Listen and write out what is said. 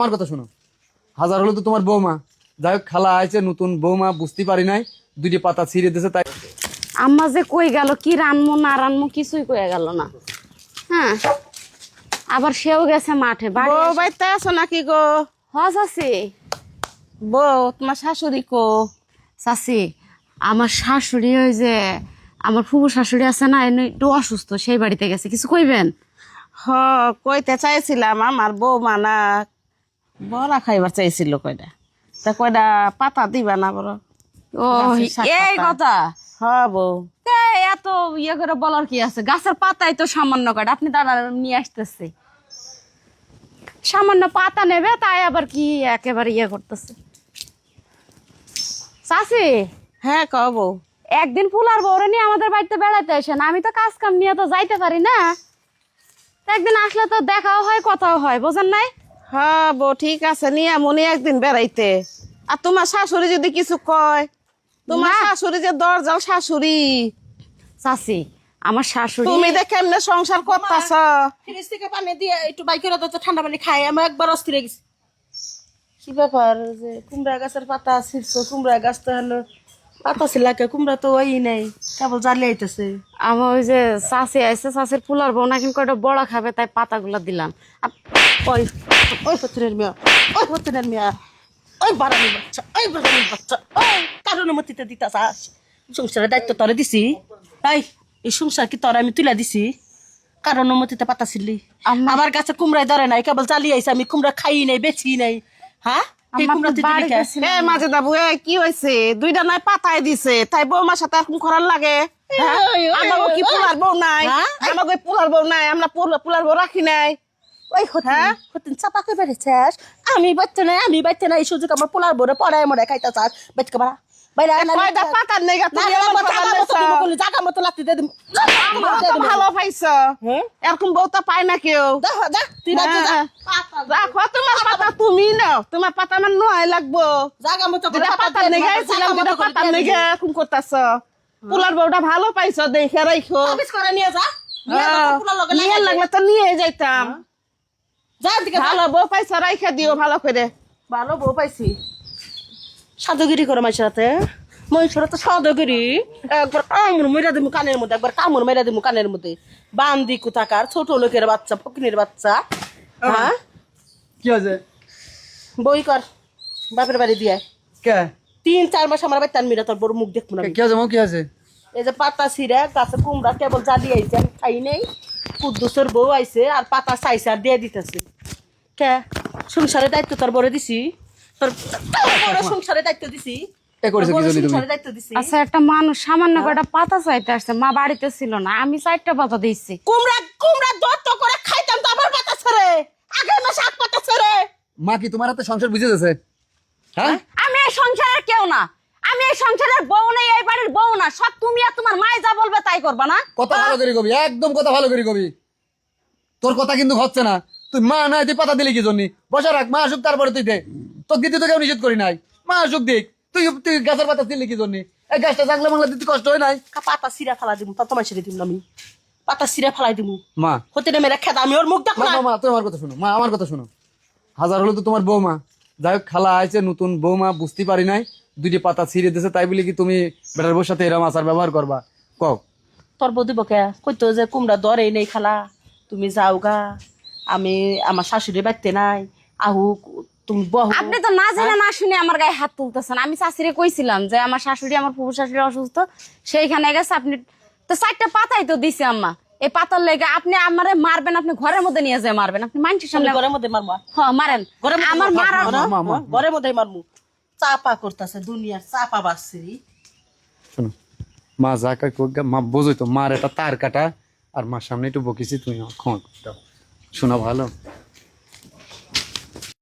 আমার কথা শোনো, হাজার হলো তো তোমার বৌমা। যাই হোক, খালা আইছে নতুন বৌমা, বুঝতে পারি নাই, দুইটি পাতা ছিঁড়ে দিয়েছে। তাই আম্মা যে কই গেল, কি রানমো না রানমো কিছুই কয়ে গেল না। হ্যাঁ, আবার সেও গেছে মাঠে। বউ বাড়িতে আছো নাকি গো? হজ আছে। বউ তোমার শাশুড়ি কো? চাচি, আমার শাশুড়ি ওই যে আমার ফুফু শাশুড়ি আছে না, এনে একটু অসুস্থ, সেই বাড়িতে গেছে। কিছু কইবেন? হ, কইতে চাইছিলাম আমার বউ মানা বড়া খাইবার চাইছিল কয়টা, তা কয়টা পাতা দিবা না বড়? ও গাছের শাক এই পাতা। কথা। হ বউ, এত ইয়ে করে বলার কি আছে? গাছের পাতাই তো সামান্য কাটা, আপনি দাঁড়া নিয়ে আসতেছে। সামান্য পাতা নেবে, তাই আবার কি একেবারে ইয়ে করতেছে। চাচি, হ্যাঁ কও বউ। একদিন ফুলার বউরে নিয়ে আমাদের বাড়িতে বেড়াতে আসেন। আমি তো কাজ কাম নিয়ে তো যাইতে পারি না। তা একদিন আসলে তো দেখাও হয়, কথাও হয়, বোঝেন নাই? হ্যাঁ বউ, ঠিক আছে, নিয়ে মনে একদিন বেড়াইতে। আর তোমার শাশুড়ি যদি কিছু কয়, তোমার না। শাশুড়ি যে দরজাল শাশুড়ি, চাচি, আমার শাশুড়ি তুমি দেখে কেমনে সংসার করতেছ? ফ্রিজ থেকে পানি দিয়ে একটু বাইকের তো ঠান্ডা পানি খাই, আমি একবার অস্থির হয়ে গেছি। কি ব্যাপার যে কুমড়া গাছের পাতা ছিড়ছো? কুমড়া গাছ তো হলো পাতা ছিলাকে, কুমড়া তো ওই নেই, কেবল জ্বালিয়ে আইতেছে। আমার ওই যে চাচি আইসে, চাচির ফুলার বউ নাকি কয়টা বড় খাবে, তাই পাতাগুলা দিলাম। ওই ওই ফতিনের মিয়া, ওই ফতিনের মিয়া, ওই বারানির বাচ্চা, ওই বারানির বাচ্চা, ওই কার অনুমতিতে দিতে চাস? সংসারের দায়িত্ব তোরে দিছি, তাই এই সংসার কি তোর আমি তুলে দিছি? কার অনুমতিতে পাতা ছিলি? আমার কাছে কুমড়ায় ধরে নাই, কেবল জ্বালিয়ে আইছে। আমি কুমড়া খাই নাই, বেছি নাই। হ্যাঁ, এই আমার কুমড়া তো তুই দিলি বাড়ি কে? গেছিল। এ মাঝে দাবু, এ কি হয়েছে? দুইটা নাই পাতায় দিছে, তাই বৌমার সাথে এরকম করার লাগে? হ্যাঁ? আমাগো কি পোলার বউ নাই? হ্যাঁ? আমাগো পোলার বউ নাই? আমরা পোলার বউ রাখি নাই? ওই হ্যাঁ হতিন চাপা করে বেড়েছিস। আমি বাচ্চা নাই এই সুযোগ আমার পোলার বড় পড়ায় মরে খাইতে চাস? বেচকে বাড়া বাইরে কয়টা পাতার নেই গা তুমি এমন কথা বলছো? জাগা মতো লাগতে দে দিম। আমারও তো ভালো পাইছো। এরকম বউ তো পায় না কেউ। তুই না যা দেখো তোমার পাতা তুমি নাও, তোমার পাতা আমার নয় লাগবো। জাগা মতো করে যেটা পাতার নেই গাইছিলাম, যেটা পাতার নেই গা এরকম করতেছ। পোলার বউটা ভালো পাইছো, দেখে রাখো। অফিস করে নিয়ে যা। নিয়ে যা তোর পোলার লগে নিয়ে লাগাই দে। লাগলে তো নিয়ে যাইতাম। যা দিকে যা। ভালো বউ পাইছো, রাইখা দিও ভালো করে। ভালো বউ পাইছি। সাধুগিরি করে মাইসের হাতে, মহিষের তো সাধুগিরি। একবার কামড় মেরা দিমু কানের মধ্যে, একবার কামড় মেরা দিমু কানের মধ্যে। বান্দি কোথাকার ছোট লোকের বাচ্চা, ফকিনের বাচ্চা। হ্যাঁ, কি আছে? বই কর বাপের বাড়ি দিয়ে। কে 3-4 মাস আমার বাড়িতে আনবি না, তোর বড় মুখ দেখবো না আমি। কি আছে? কি আছে? এই যে পাতা ছিঁড়ে গাছে কুমড়া কেবল জ্বালিয়ে আইছে, আমি খাই নেই। কুদ্দুসের বউ আইছে আর পাতা চাইছে আর দিয়ে দিতেছে। কে সংসারের দায়িত্ব তোর বড় দিছি, তোর বড় সংসারের দায়িত্ব দিছি, এ করেছো তোর বড় কি জন্য তুমি? সংসারের দায়িত্ব দিছি। আচ্ছা, একটা মানুষ সামান্য কয়টা পাতা চাইতে আসছে, মা বাড়িতে ছিল না, আমি 4টা পাতা দিচ্ছি। কুমড়া দত্ত করে খাইতাম তো আমার পাতা ছেড়ে, আগে মাসে এক পাতা ছেড়ে। মা কি তোমার হাতে সংসার বুঝে যাচ্ছে? হ্যাঁ, আমি এই সংসারের কেউ না, আমি এই সংসারের বউ নেই, এই বাড়ির বউ না। সব তুমি আর তোমার মায়ে যা বলবে তাই করবা না? কথা ভালো করে কবি, একদম কথা ভালো করে কবি। তোর কথা কিন্তু হচ্ছে না। তুই মা নাই, তুই পাতা দিলি কি জন্য? বসে রাখ, মা আসুক তারপরে তুই দে। তোর দিতে তো কেউ নিষেধ করি নাই, মা আসুক দিক। তুই তুই গাছের পাতা দিলি কি জন্য? এই গাছটা জাগলে মাংলা দিতে কষ্ট হয় নাই? পাতা ছিঁড়া ফেলা দিমু, তা তোমার ছেড়ে দিম না আমি। পাতা ছিঁড়া ফেলাই দিমু, মা হতে না মেরে খেদা, আমি ওর মুখ দেখো মা না। মা, মা, তুমি আমার কথা শোনো, মা আমার কথা শোনো। হাজার হলো তো তোমার বৌমা। যাই হোক, খালা আইছে নতুন বৌমা, বুঝতে পারি নাই, দুইটি পাতা ছিঁড়ে দিয়েছে। তাই বলি কি তুমি বেটার বউর সাথে এরম আচার ব্যবহার করবা? কও। তোর বউ দিব কে? কইতো যে কুমড়া দরে নেই খালা, তুমি যাও গা, আমি আমার শাশুড়ি বাড়তে নাই, আহু তুমি বহু। আপনি তো না জেনে না শুনে আমার গায়ে হাত তুলতেছেন। আমি শাশুড়ি কইছিলাম যে আমার শাশুড়ি, আমার ফুফু শাশুড়ি অসুস্থ, সেইখানে গেছে। আপনি তো 4টা পাতাই তো দিছে আম্মা। এই পাতার লেগে আপনি আমারে মারবেন, আপনি ঘরের মধ্যে নিয়ে যায় মারবেন, আপনি মানুষের সামনে। ঘরের মধ্যে মারমু, হ্যাঁ মারেন, আমার মারার ঘরের মধ্যে মারমু। চাপা করতেছে দুনিয়ার চাপা বাসছি। শোনো, মা যা কাই কোক মা বোঝোই তো, মার এটা তার কাটা। আর মার সামনে একটু বকিছি, তুমি আমার ক্ষমা করে দাও। শোনা ভালো।